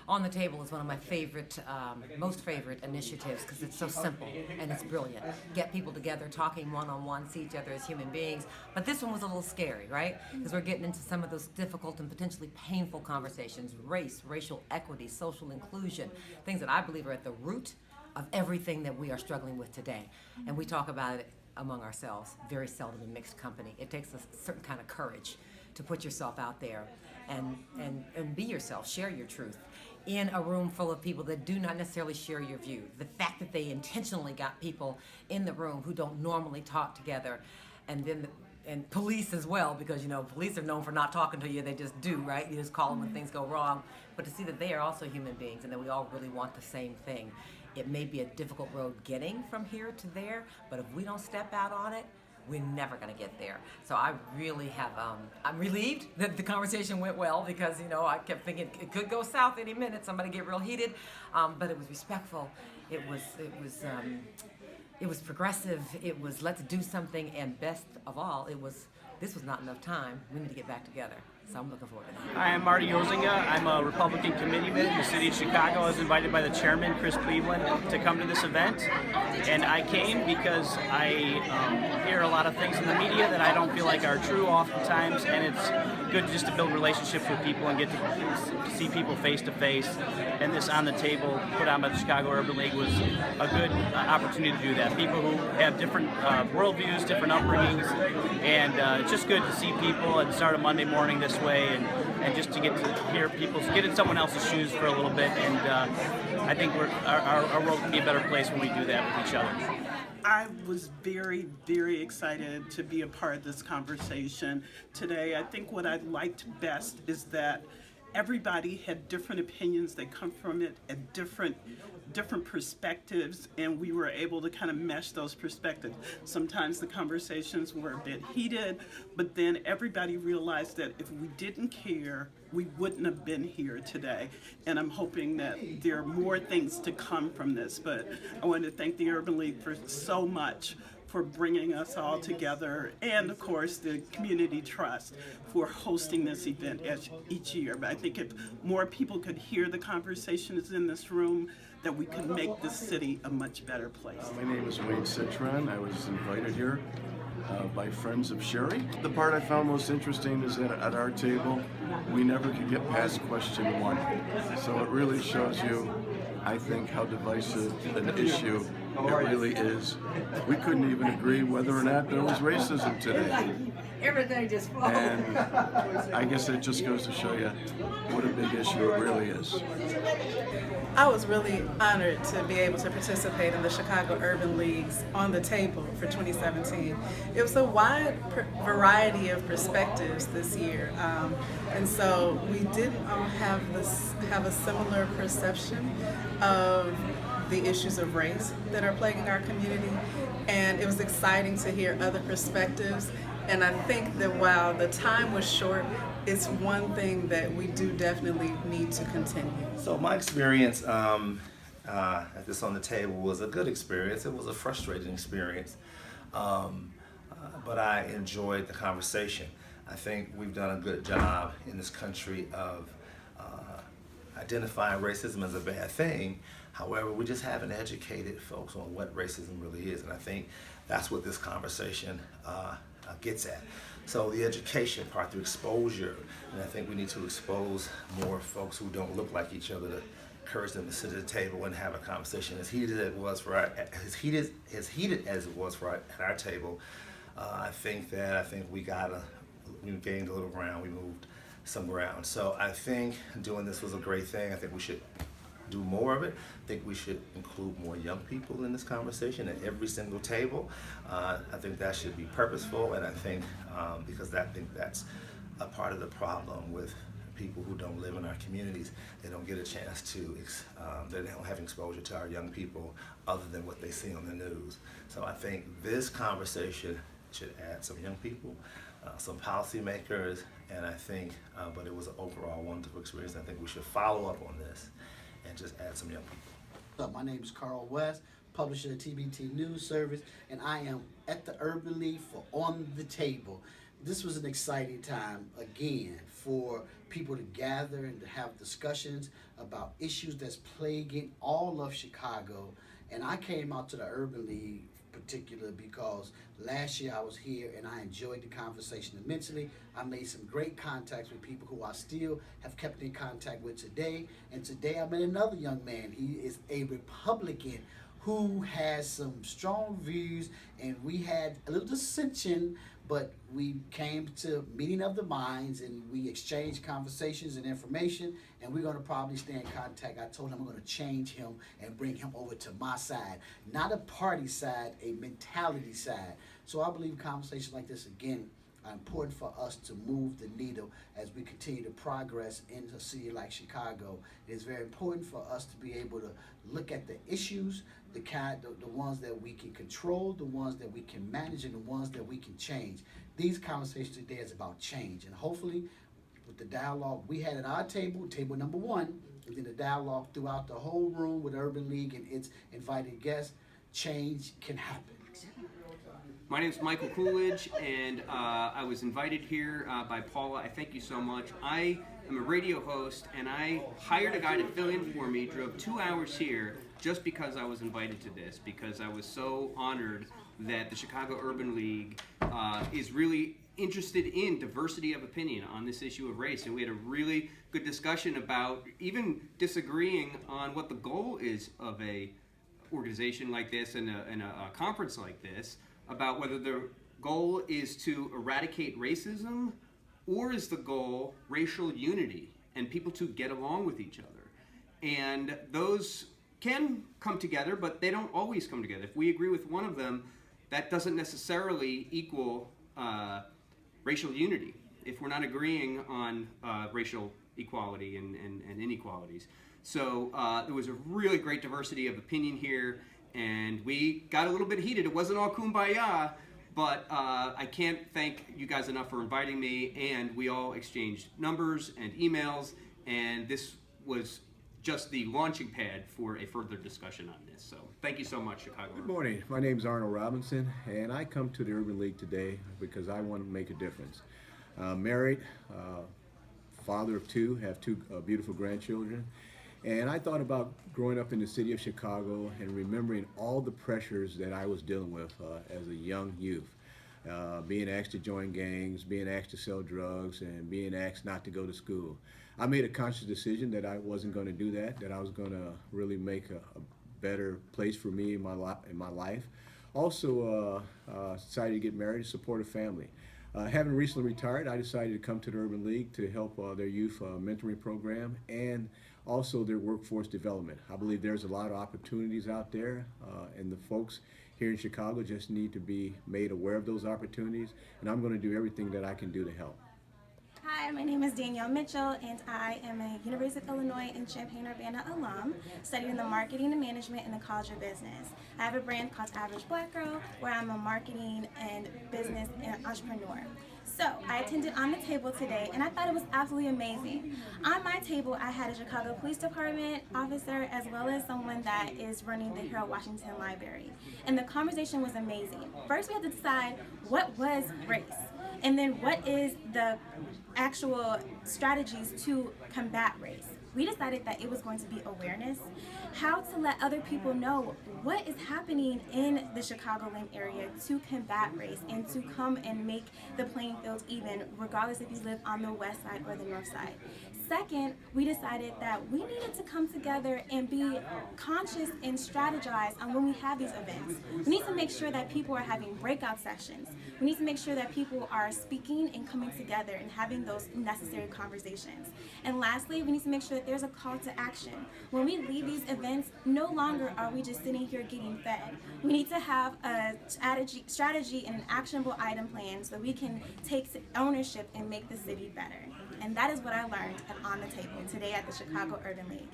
On the Table is one of my favorite, most favorite initiatives because it's so simple and it's brilliant. Get people together, talking one-on-one, see each other as human beings. But this one was a little scary, right? Because we're getting into some of those difficult and potentially painful conversations: race, racial equity, social inclusion, things that I believe are at the root of everything that we are struggling with today. And we talk about it among ourselves, very seldom in mixed company. It takes a certain kind of courage to put yourself out there and be yourself, share your truth in a room full of people that do not necessarily share your view. The fact that they intentionally got people in the room who don't normally talk together, and police as well, because police are known for not talking to you, they just do, right? You just call them when things go wrong. But to see that they are also human beings and that we all really want the same thing. It may be a difficult road getting from here to there, but if we don't step out on it, we're never going to get there. So I really have, I'm relieved that the conversation went well, because, I kept thinking it could go south any minute, somebody get real heated, but it was respectful. It was progressive. It was, let's do something, and best of all, this was not enough time. We need to get back together. So I'm looking forward to that. Hi, I'm Marty Yozinga. I'm a Republican committeeman in the city of Chicago. I was invited by the chairman, Chris Cleveland, to come to this event. And I came because I hear a lot of things in the media that I don't feel like are true oftentimes. And it's good just to build relationships with people and get to see people face to face. And this On the Table put on by the Chicago Urban League was a good opportunity to do that. People who have different worldviews, different upbringings. And it's just good to see people and start a Monday morning this way, and just to get to hear people, get in someone else's shoes for a little bit, and I think our world can be a better place when we do that with each other. I was very, very excited to be a part of this conversation today. I think what I liked best is that everybody had different opinions. They come from it at different perspectives, and we were able to kind of mesh those perspectives. Sometimes the conversations were a bit heated, but then everybody realized that if we didn't care, we wouldn't have been here today. And I'm hoping that there are more things to come from this. But I want to thank the Urban League for so much, for bringing us all together, and of course the Community Trust for hosting this event each year. But I think if more people could hear the conversations in this room, that we could make this city a much better place. My name is Wayne Citron. I was invited here by friends of Sherry. The part I found most interesting is that at our table, we never could get past question 1. So it really shows you, I think, how divisive an issue it really is. We couldn't even agree whether or not there was racism today. Everything just falls. And I guess it just goes to show you what a big issue it really is. I was really honored to be able to participate in the Chicago Urban League's On the Table for 2017. It was a wide variety of perspectives this year, and so we did have a similar perception of the issues of race that are plaguing our community, and it was exciting to hear other perspectives. And I think that while the time was short, it's one thing that we do definitely need to continue. So my experience at this On the Table was a good experience. It was a frustrating experience, but I enjoyed the conversation. I think we've done a good job in this country of identifying racism as a bad thing. However, we just haven't educated folks on what racism really is, and I think that's what this conversation gets at. So the education part, the exposure, and I think we need to expose more folks who don't look like each other, to encourage them to sit at the table and have a conversation as heated as it was for as heated as it was for at our table. I think we gained a little ground, we moved some ground. So I think doing this was a great thing. I think we should do more of it. I think we should include more young people in this conversation at every single table. I think that should be purposeful, and I think because I think that's a part of the problem with people who don't live in our communities. They don't get a chance to, they don't have exposure to our young people other than what they see on the news. So I think this conversation should add some young people, some policymakers, and I think, but it was an overall wonderful experience. I think we should follow up on this and just add some young people. My name is Carl West, publisher of TBT News Service, and I am at the Urban League for On the Table. this was an exciting time again for people to gather and to have discussions about issues that's plaguing all of Chicago. And I came out to the Urban League particular because last year I was here and I enjoyed the conversation immensely. I made some great contacts with people who I still have kept in contact with today. And today I met another young man. He is a Republican who has some strong views, and we had a little dissension, but we came to meeting of the minds and we exchanged conversations and information, and we're going to probably stay in contact. I told him I'm going to change him and bring him over to my side, not a party side, a mentality side. So I believe conversations like this, again, are important for us to move the needle as we continue to progress in a city like Chicago. It is very important for us to be able to look at the issues, the ones that we can control, the ones that we can manage, and the ones that we can change. These conversations today is about change, and hopefully with the dialogue we had at our table, table number 1, and then the dialogue throughout the whole room with Urban League and its invited guests, change can happen. My name is Michael Coolidge, and I was invited here by Paula. I thank you so much. I am a radio host, and I hired a guy to fill in for me, drove 2 hours here just because I was invited to this, because I was so honored that the Chicago Urban League is really interested in diversity of opinion on this issue of race. And we had a really good discussion about even disagreeing on what the goal is of a organization like this and a conference like this, about whether the goal is to eradicate racism or is the goal racial unity and people to get along with each other. And those can come together, but they don't always come together. If we agree with one of them, that doesn't necessarily equal racial unity if we're not agreeing on racial equality and inequalities. So there was a really great diversity of opinion here, and we got a little bit heated. It wasn't all kumbaya, but I can't thank you guys enough for inviting me, and we all exchanged numbers and emails, and this was just the launching pad for a further discussion on this. So thank you so much, Chicago. Good morning. My name is Arnold Robinson, and I come to the Urban League today because I want to make a difference. Married, father of 2, have 2 beautiful grandchildren. And I thought about growing up in the city of Chicago and remembering all the pressures that I was dealing with as a young youth. Being asked to join gangs, being asked to sell drugs, and being asked not to go to school. I made a conscious decision that I wasn't going to do that I was going to really make a better place for me in my life. Also decided to get married to support a family. Having recently retired, I decided to come to the Urban League to help their youth mentoring program and also their workforce development. I believe there's a lot of opportunities out there, and the folks here in Chicago just need to be made aware of those opportunities, and I'm going to do everything that I can do to help. Hi, my name is Danielle Mitchell, and I am a University of Illinois in Champaign-Urbana alum, studying the marketing and management in the College of Business. I have a brand called Average Black Girl, where I'm a marketing and business and entrepreneur. So I attended On the Table today, and I thought it was absolutely amazing. On my table, I had a Chicago Police Department officer as well as someone that is running the Harold Washington Library. And the conversation was amazing. First, we had to decide what was race, and then what is the actual strategies to combat race. We decided that it was going to be awareness, how to let other people know what is happening in the Chicagoland area to combat race and to come and make the playing field even, regardless if you live on the west side or the north side. Second, we decided that we needed to come together and be conscious and strategize on when we have these events. We need to make sure that people are having breakout sessions. We need to make sure that people are speaking and coming together and having those necessary conversations. And lastly, we need to make sure that there's a call to action. When we leave these events, no longer are we just sitting here getting fed. We need to have a strategy and an actionable item plan so we can take ownership and make the city better. And that is what I learned On the Table today at the Chicago Urban League.